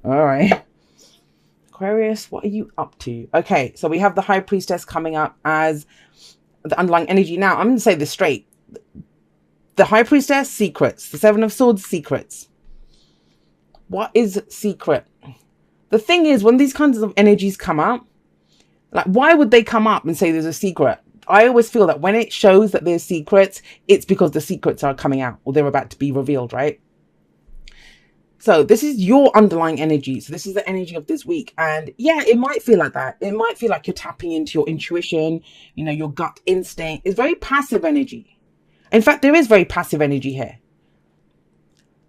All right. Aquarius, what are you up to? Okay, so we have the High Priestess coming up as the underlying energy. Now, I'm going to say this straight. The High Priestess, secrets. The Seven of Swords, secrets. What is secret? The thing is, when these kinds of energies come up, like, why would they come up and say there's a secret? I always feel that when it shows that there's secrets, it's because the secrets are coming out or they're about to be revealed, right? So this is your underlying energy. So this is the energy of this week. And yeah, it might feel like that. It might feel like you're tapping into your intuition, you know, your gut instinct. It's very passive energy. In fact, there is very passive energy here.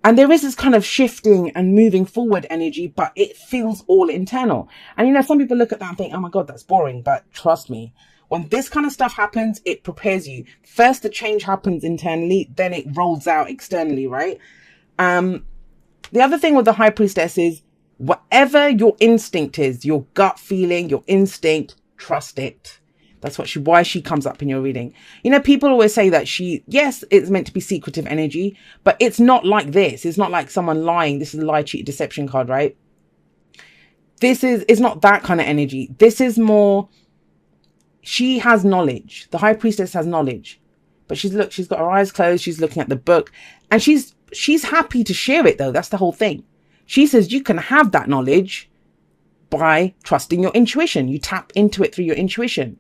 And there is this kind of shifting and moving forward energy, but it feels all internal. And, you know, some people look at that and think, oh my God, that's boring. But trust me, when this kind of stuff happens, it prepares you. First, the change happens internally, then it rolls out externally, right? The other thing with the High Priestess is whatever your instinct is, your gut feeling, your instinct, trust it. That's why she comes up in your reading. You know, people always say that yes, it's meant to be secretive energy, but it's not like this. It's not like someone lying. This is a lie, cheat, deception card, right? It's not that kind of energy. This is more, she has knowledge. The High Priestess has knowledge, but she's got her eyes closed. She's looking at the book and she's happy to share it though. That's the whole thing. She says you can have that knowledge by trusting your intuition. You tap into it through your intuition.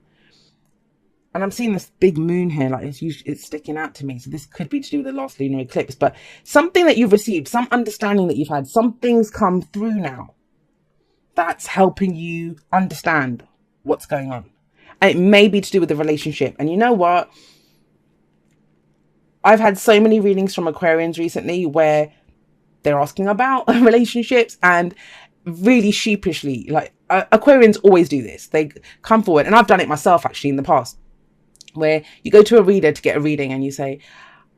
And I'm seeing this big moon here, like it's sticking out to me. So this could be to do with the last lunar eclipse, but something that you've received, some understanding that you've had, something's come through now that's helping you understand what's going on. And it may be to do with the relationship. And you know what? I've had so many readings from Aquarians recently where they're asking about relationships and really sheepishly, like Aquarians always do this. They come forward, and I've done it myself actually in the past, where you go to a reader to get a reading and you say,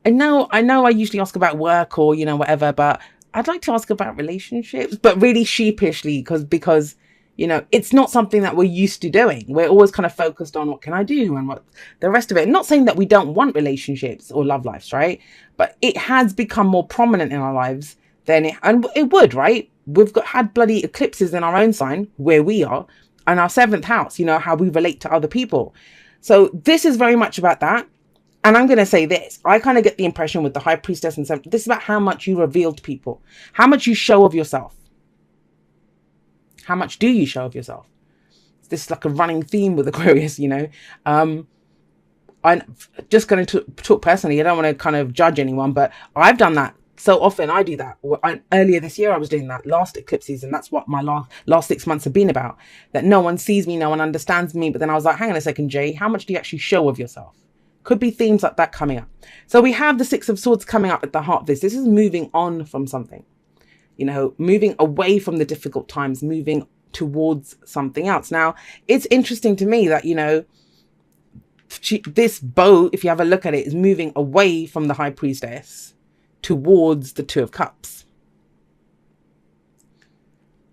I know I usually ask about work or, you know, whatever, but I'd like to ask about relationships, but really sheepishly because, you know, it's not something that we're used to doing. We're always kind of focused on what can I do and what the rest of it. Not saying that we don't want relationships or love lives, right? But it has become more prominent in our lives than it would, right? We've had bloody eclipses in our own sign where we are, and our 7th house, you know, how we relate to other people. So this is very much about that. And I'm going to say this. I kind of get the impression with the High Priestess and 7th, this is about how much you reveal to people, how much you show of yourself. How much do you show of yourself? This is like a running theme with Aquarius, you know. I'm just going to talk personally. I don't want to kind of judge anyone, but I've done that so often. I do that. Earlier this year, I was doing that last eclipse season. That's what my last 6 months have been about. That no one sees me, no one understands me. But then I was like, hang on a second, Jay, how much do you actually show of yourself? Could be themes like that coming up. So we have the 6 of Swords coming up at the heart of this. This is moving on from something. You know, moving away from the difficult times, moving towards something else. Now, it's interesting to me that, you know, this bow, if you have a look at it, is moving away from the High Priestess towards the 2 of Cups.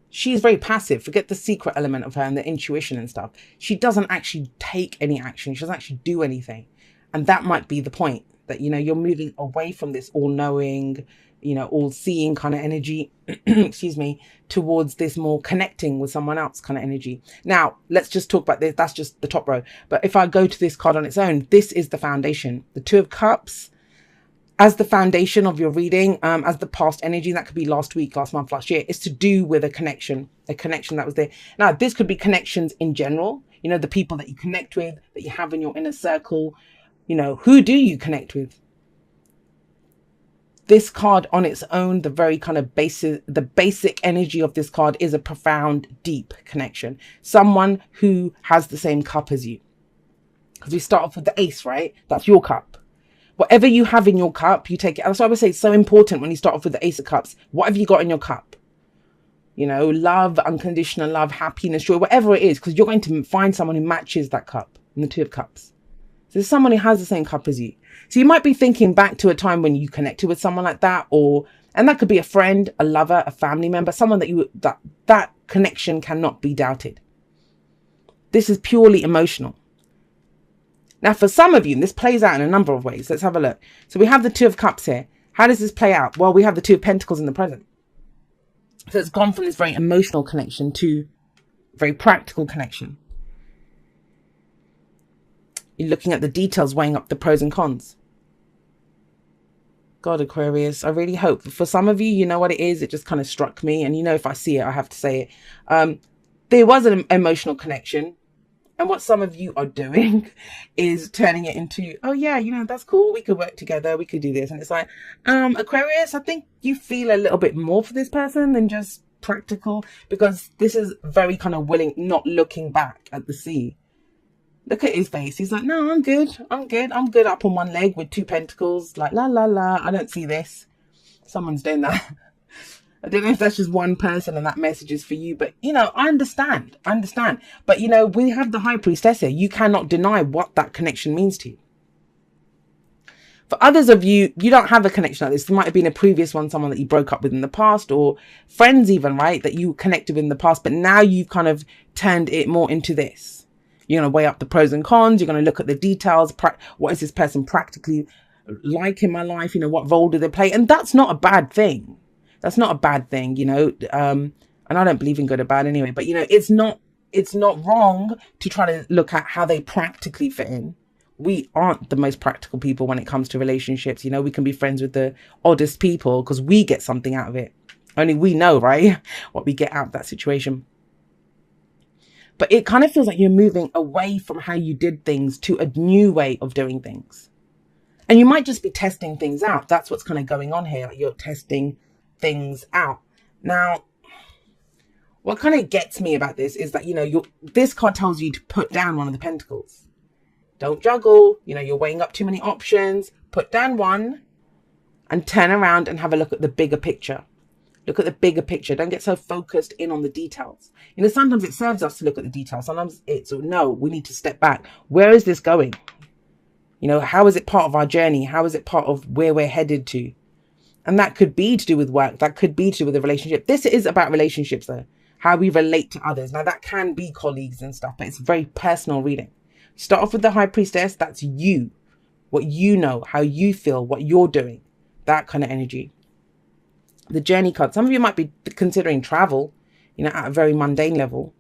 She's very passive. Forget the secret element of her and the intuition and stuff. She doesn't actually take any action. She doesn't actually do anything. And that might be the point, that, you know, you're moving away from this all-knowing, you know, all-seeing kind of energy, excuse me, towards this more connecting with someone else kind of energy. Now, let's just talk about this. That's just the top row. But if I go to this card on its own, this is the foundation. The 2 of Cups as the foundation of your reading, as the past energy, that could be last week, last month, last year, is to do with a connection that was there. Now, this could be connections in general, you know, the people that you connect with, that you have in your inner circle, you know, who do you connect with? This card on its own, the very kind of basic energy of this card is a profound, deep connection. Someone who has the same cup as you. Because we start off with the ace, right? That's your cup. Whatever you have in your cup, you take it. That's why I would say it's so important when you start off with the Ace of Cups. What have you got in your cup? You know, love, unconditional love, happiness, joy, whatever it is, because you're going to find someone who matches that cup in the 2 of Cups. So there's someone who has the same cup as you. So you might be thinking back to a time when you connected with someone like that, and that could be a friend, a lover, a family member, someone that connection cannot be doubted. This is purely emotional. Now, for some of you, and this plays out in a number of ways. Let's have a look. So we have the 2 of Cups here. How does this play out? Well, we have the 2 of Pentacles in the present. So it's gone from this very emotional connection to very practical connection. You're looking at the details, weighing up the pros and cons. God, Aquarius, I really hope for some of you, you know what it is. It just kind of struck me. And, you know, if I see it, I have to say it. There was an emotional connection. And what some of you are doing is turning it into, oh, yeah, you know, that's cool. We could work together. We could do this. And it's like, Aquarius, I think you feel a little bit more for this person than just practical, because this is very kind of willing, not looking back at the sea. Look at his face. He's like, no, I'm good. I'm good up on one leg with 2 pentacles. Like, la, la, la. I don't see this. Someone's doing that. I don't know if that's just one person and that message is for you, but, you know, I understand. But, you know, we have the High Priestess here. You cannot deny what that connection means to you. For others of you, you don't have a connection like this. There might have been a previous one, someone that you broke up with in the past, or friends even, right, that you connected with in the past. But now you've kind of turned it more into this. You're going to weigh up the pros and cons. You're going to look at the details. What is this person practically like in my life? You know, what role do they play? And that's not a bad thing. That's not a bad thing, you know, and I don't believe in good or bad anyway, but, you know, it's not wrong to try to look at how they practically fit in. We aren't the most practical people when it comes to relationships. You know, we can be friends with the oddest people because we get something out of it. Only we know, right, what we get out of that situation. But it kind of feels like you're moving away from how you did things to a new way of doing things. And you might just be testing things out. That's what's kind of going on here. You're testing things out. Now, what kind of gets me about this is that, you know, this card tells you to put down one of the pentacles. Don't juggle. You know, you're weighing up too many options. Put down one and turn around and have a look at the bigger picture. Look at the bigger picture. Don't get so focused in on the details. You know, sometimes it serves us to look at the details. Sometimes it's, no, we need to step back. Where is this going? You know, how is it part of our journey? How is it part of where we're headed to? And that could be to do with work. That could be to do with a relationship. This is about relationships, though. How we relate to others. Now, that can be colleagues and stuff, but it's very personal reading. Start off with the High Priestess. That's you. What you know, how you feel, what you're doing. That kind of energy. The Journey card. Some of you might be considering travel, you know, at a very mundane level.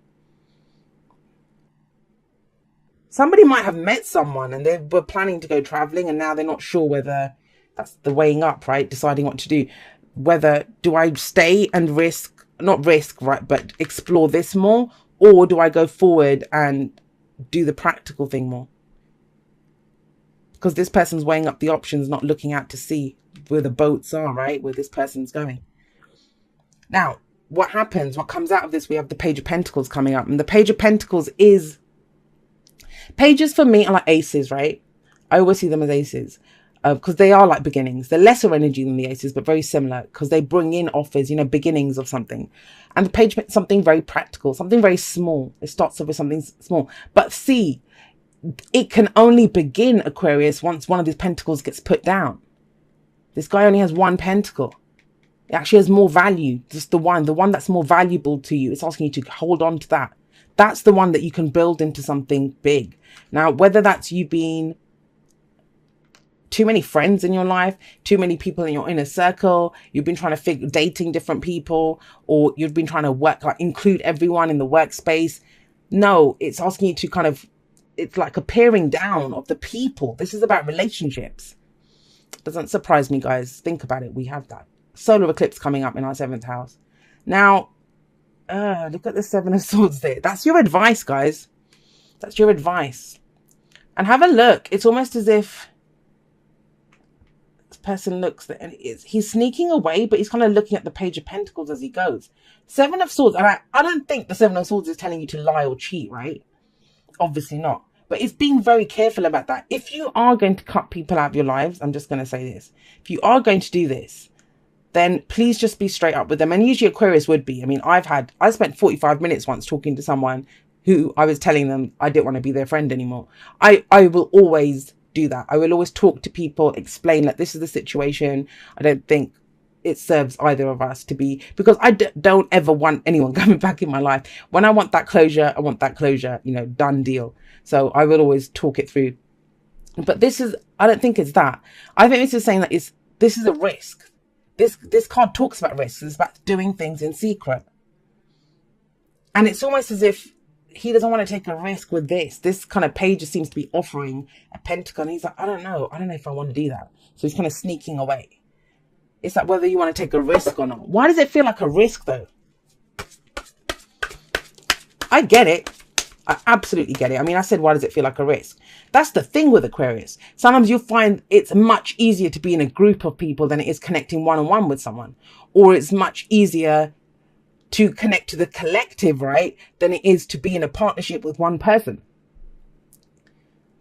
Somebody might have met someone and they were planning to go traveling and now they're not sure whether... That's the weighing up, right? Deciding what to do. Whether do I stay and not risk, right, but explore this more, or do I go forward and do the practical thing more? Because this person's weighing up the options, not looking out to see where the boats are, right? Where this person's going. Now, what happens? What comes out of this? We have the Page of Pentacles coming up. And the Page of Pentacles is... Pages for me are like aces, right? I always see them as aces. Because they are like beginnings. They're lesser energy than the aces, but very similar because they bring in offers, you know, beginnings of something. And the page, something very practical, something very small. It starts off with something small. But see, it can only begin, Aquarius, once one of these pentacles gets put down. This guy only has 1 pentacle. It actually has more value. Just the one that's more valuable to you. It's asking you to hold on to that. That's the one that you can build into something big. Now, whether that's you being... too many friends in your life, too many people in your inner circle, you've been trying to dating different people, or you've been trying to include everyone in the workspace. No, it's asking you to kind of, it's like a paring down of the people. This is about relationships. Doesn't surprise me, guys. Think about it. We have that. Solar eclipse coming up in our 7th house. Now, look at the 7 of Swords there. That's your advice, guys. That's your advice. And have a look. It's almost as if person looks and he's sneaking away, but he's kind of looking at the Page of Pentacles as he goes. 7 of Swords, and I don't think the 7 of Swords is telling you to lie or cheat, right? Obviously not. But it's being very careful about that. If you are going to cut people out of your lives, I'm just going to say this. If you are going to do this, then please just be straight up with them. And usually Aquarius would be. I mean, I spent 45 minutes once talking to someone who I was telling them I didn't want to be their friend anymore. I will always do that. I will always talk to people, explain that this is the situation. I don't think it serves either of us to be, because I don't ever want anyone coming back in my life. When I want that closure, I want that closure, you know, done deal. So I will always talk it through. But this is, I don't think it's that. I think this is saying that this is a risk. This card talks about risks. It's about doing things in secret. And it's almost as if he doesn't want to take a risk with this. This kind of page just seems to be offering a pentagon. He's like, I don't know if I want to do that. So he's kind of sneaking away. It's like whether you want to take a risk or not. Why does it feel like a risk though? I get it. I absolutely get it. I mean, I said, why does it feel like a risk? That's the thing with Aquarius. Sometimes you'll find it's much easier to be in a group of people than it is connecting one-on-one with someone. Or it's much easier to connect to the collective, right, than it is to be in a partnership with one person.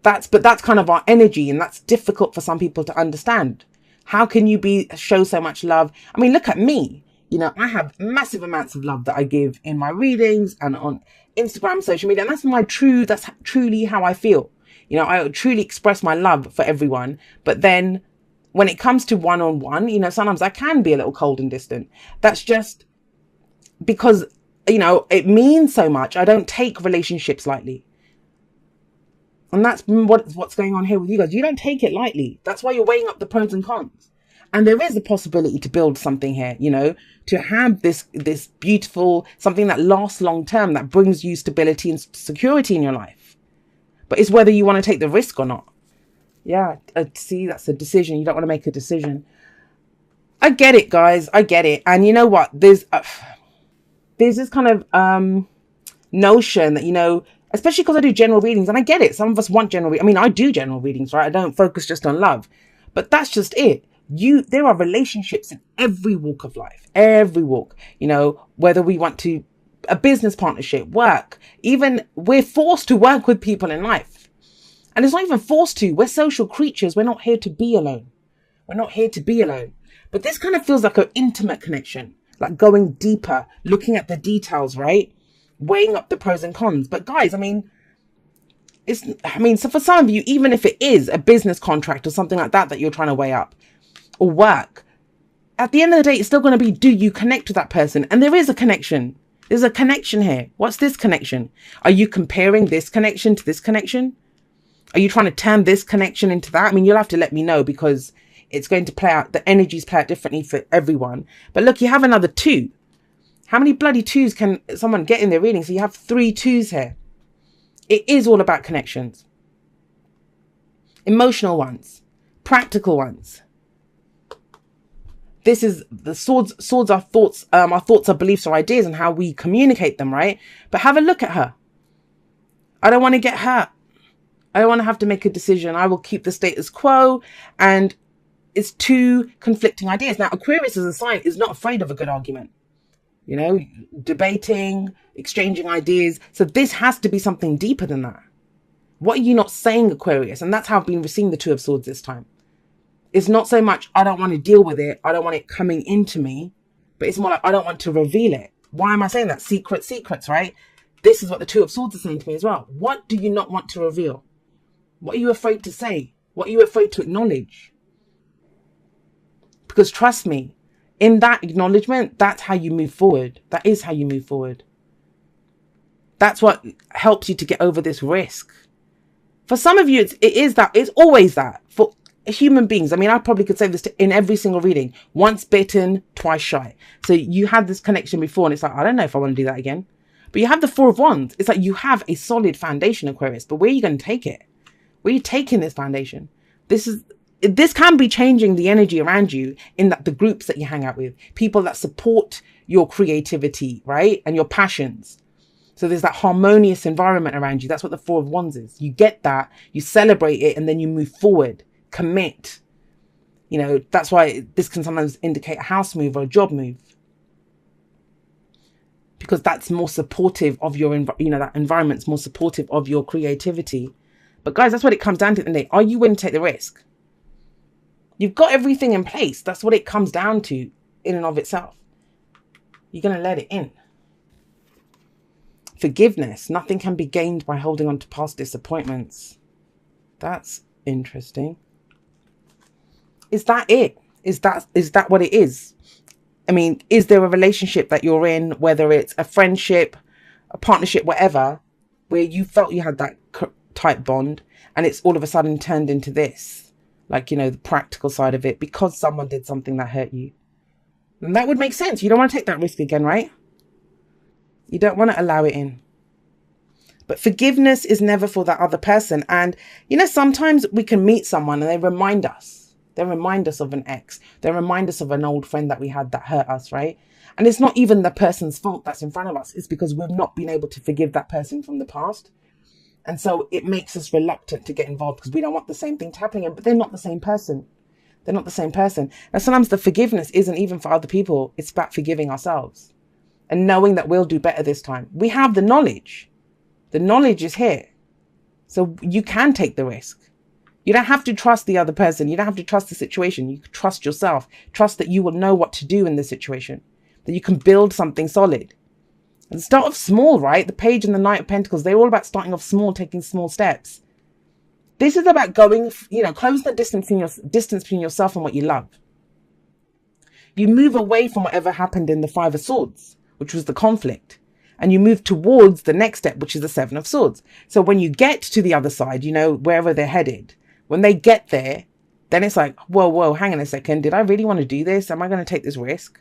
But that's kind of our energy, and that's difficult for some people to understand. How can you show so much love? I mean, look at me. You know, I have massive amounts of love that I give in my readings and on Instagram, social media, and that's truly how I feel. You know, I truly express my love for everyone. But then when it comes to one-on-one, you know, sometimes I can be a little cold and distant. That's just because, you know, it means so much. I don't take relationships lightly. And that's what's going on here with you guys. You don't take it lightly. That's why you're weighing up the pros and cons. And there is a possibility to build something here, you know, to have this beautiful, something that lasts long term, that brings you stability and security in your life. But it's whether you want to take the risk or not. Yeah, see, that's a decision. You don't want to make a decision. I get it, guys. I get it. And you know what? There's this kind of notion that, you know, especially because I do general readings, and I get it. Some of us want general readings. I mean, I do general readings, right? I don't focus just on love, but that's just it. There are relationships in every walk of life, every walk, you know, whether we want to, a business partnership, work, even we're forced to work with people in life. And it's not even forced to. We're social creatures. We're not here to be alone. We're not here to be alone. But this kind of feels like an intimate connection, like going deeper, looking at the details, right? Weighing up the pros and cons. But guys, I mean, so for some of you, even if it is a business contract or something like that you're trying to weigh up or work, at the end of the day, it's still going to be, do you connect with that person? And there is a connection. There's a connection here. What's this connection? Are you comparing this connection to this connection? Are you trying to turn this connection into that? I mean, you'll have to let me know, because it's going to play out, the energies play out differently for everyone. But look, you have another 2. How many bloody 2s can someone get in their reading? So you have 3 2s here. It is all about connections. Emotional ones. Practical ones. This is the swords are thoughts. Our thoughts are beliefs or ideas, and how we communicate them, right? But have a look at her. I don't want to get hurt. I don't want to have to make a decision. I will keep the status quo. And it's 2 conflicting ideas. Now, Aquarius as a sign is not afraid of a good argument. You know, debating, exchanging ideas. So this has to be something deeper than that. What are you not saying, Aquarius? And that's how I've been receiving the 2 of Swords this time. It's not so much, I don't want to deal with it. I don't want it coming into me. But it's more like, I don't want to reveal it. Why am I saying that? Secrets, right? This is what the 2 of Swords are saying to me as well. What do you not want to reveal? What are you afraid to say? What are you afraid to acknowledge? Because trust me, in that acknowledgement, that's how you move forward. That is how you move forward. That's what helps you to get over this risk. For some of you, it's always that. For human beings, I mean, I probably could say this in every single reading. Once bitten, twice shy. So you had this connection before, and it's like, I don't know if I want to do that again. But you have the 4 of Wands. It's like you have a solid foundation, Aquarius. But where are you going to take it? Where are you taking this foundation? This can be changing the energy around you in the groups that you hang out with. People that support your creativity, right? And your passions. So there's that harmonious environment around you. That's what the 4 of Wands is. You get that, you celebrate it, and then you move forward. Commit. You know, that's why this can sometimes indicate a house move or a job move. Because that's more supportive of your, that environment's more supportive of your creativity. But guys, that's what it comes down to at the end of the day. Are you willing to take the risk? You've got everything in place. That's what it comes down to in and of itself. You're going to let it in. Forgiveness. Nothing can be gained by holding on to past disappointments. That's interesting. Is that it? Is that what it is? I mean, is there a relationship that you're in, whether it's a friendship, a partnership, whatever, where you felt you had that type bond, and it's all of a sudden turned into this? Like, the practical side of it, because someone did something that hurt you. And that would make sense. You don't want to take that risk again, right? You don't want to allow it in. But forgiveness is never for that other person. And, sometimes we can meet someone and they remind us. They remind us of an ex. They remind us of an old friend that we had that hurt us, right? And it's not even the person's fault that's in front of us. It's because we've not been able to forgive that person from the past. And so it makes us reluctant to get involved because we don't want the same thing to happen again. But they're not the same person. They're not the same person. And sometimes the forgiveness isn't even for other people. It's about forgiving ourselves and knowing that we'll do better this time. We have the knowledge. The knowledge is here. So you can take the risk. You don't have to trust the other person. You don't have to trust the situation. You can trust yourself. Trust that you will know what to do in the situation. That you can build something solid. And start off small, right? The Page and the Knight of Pentacles, they're all about starting off small, taking small steps. This is about going, close the distance between yourself and what you love. You move away from whatever happened in the Five of Swords, which was the conflict. And you move towards the next step, which is the Seven of Swords. So when you get to the other side, wherever they're headed, when they get there, then it's like, whoa, hang on a second. Did I really want to do this? Am I going to take this risk?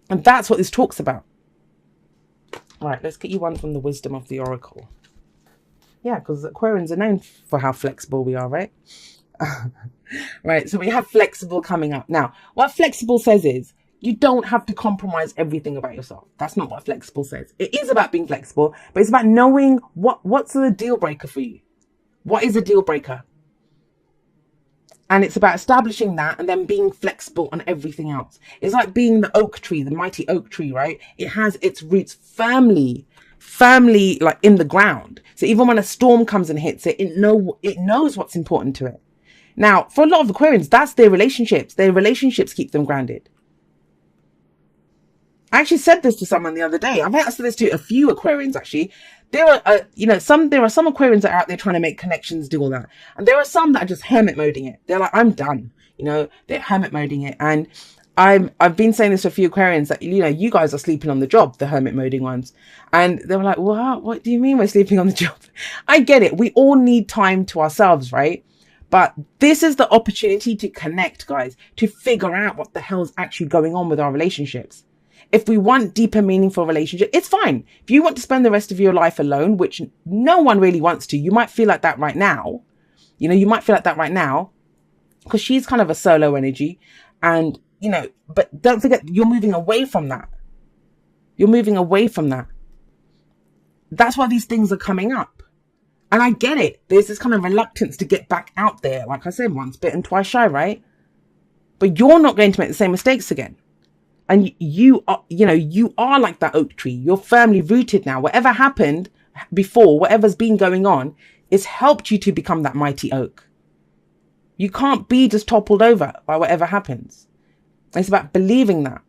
And that's what this talks about. All right, let's get you one from the Wisdom of the Oracle. Yeah, because Aquarians are known for how flexible we are, right? Right, so we have flexible coming up. Now, what flexible says is, you don't have to compromise everything about yourself. That's not what flexible says. It is about being flexible, but it's about knowing what's the deal breaker for you. What is a deal breaker? And it's about establishing that and then being flexible on everything else. It's like being the oak tree, the mighty oak tree, right? It has its roots firmly like in the ground. So even when a storm comes and hits it, it knows what's important to it. Now, for a lot of Aquarians, that's their relationships. Their relationships keep them grounded. I actually said this to someone the other day. I've asked this to a few Aquarians, actually. There are some Aquarians that are out there trying to make connections, do all that. And there are some that are just hermit moding it. They're like, I'm done. They're hermit moding it. And I've been saying this to a few Aquarians that, you guys are sleeping on the job, the hermit moding ones. And they were like, what do you mean we're sleeping on the job? I get it. We all need time to ourselves, right? But this is the opportunity to connect, guys, to figure out what the hell's actually going on with our relationships. If we want deeper, meaningful relationship, it's fine. If you want to spend the rest of your life alone, which no one really wants to, you might feel like that right now. You might feel like that right now because she's kind of a solo energy. And, but don't forget, you're moving away from that. You're moving away from that. That's why these things are coming up. And I get it. There's this kind of reluctance to get back out there. Like I said, once bitten, twice shy, right? But you're not going to make the same mistakes again. And you are like that oak tree. You're firmly rooted now. Whatever happened before, whatever's been going on, it's helped you to become that mighty oak. You can't be just toppled over by whatever happens. It's about believing that.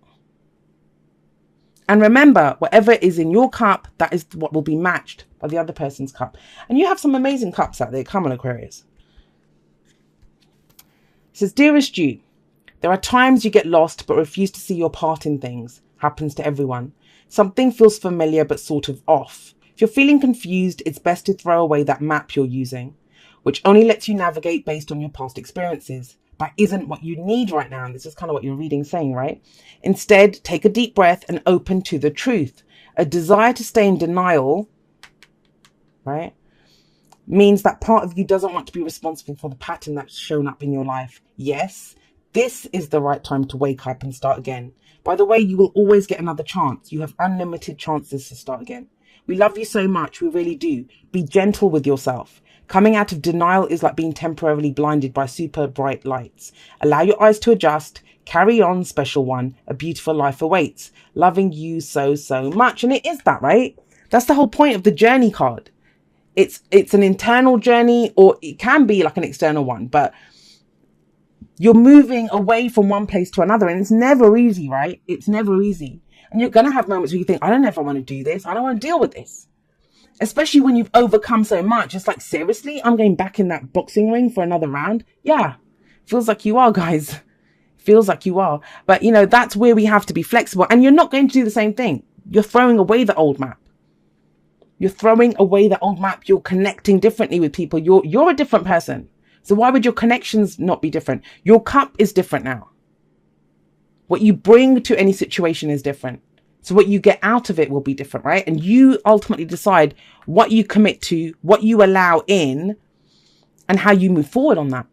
And remember, whatever is in your cup, that is what will be matched by the other person's cup. And you have some amazing cups out there. Come on, Aquarius. It says, Dearest Jude, there are times you get lost but refuse to see your part in things. Happens to everyone. Something feels familiar but sort of off. If you're feeling confused, it's best to throw away that map you're using, which only lets you navigate based on your past experiences. That isn't what you need right now. And this is kind of what your reading's saying, right? Instead, take a deep breath and open to the truth. A desire to stay in denial, right, means that part of you doesn't want to be responsible for the pattern that's shown up in your life. Yes, this is the right time to wake up and start again. By the way, you will always get another chance. You have unlimited chances to start again. We love you so much. We really do. Be gentle with yourself. Coming out of denial is like being temporarily blinded by super bright lights. Allow your eyes to adjust. Carry on, special one. A beautiful life awaits. Loving you so, so much. And it is that, right? That's the whole point of the journey card. It's an internal journey, or it can be like an external one, but you're moving away from one place to another, and it's never easy, right? It's never easy. And you're going to have moments where you think, I don't know if I want to do this. I don't want to deal with this. Especially when you've overcome so much. It's like, seriously, I'm going back in that boxing ring for another round. Yeah, feels like you are, guys. Feels like you are. But, that's where we have to be flexible. And you're not going to do the same thing. You're throwing away the old map. You're throwing away the old map. You're connecting differently with people. You're a different person. So why would your connections not be different? Your cup is different now. What you bring to any situation is different. So what you get out of it will be different, right? And you ultimately decide what you commit to, what you allow in, and how you move forward on that.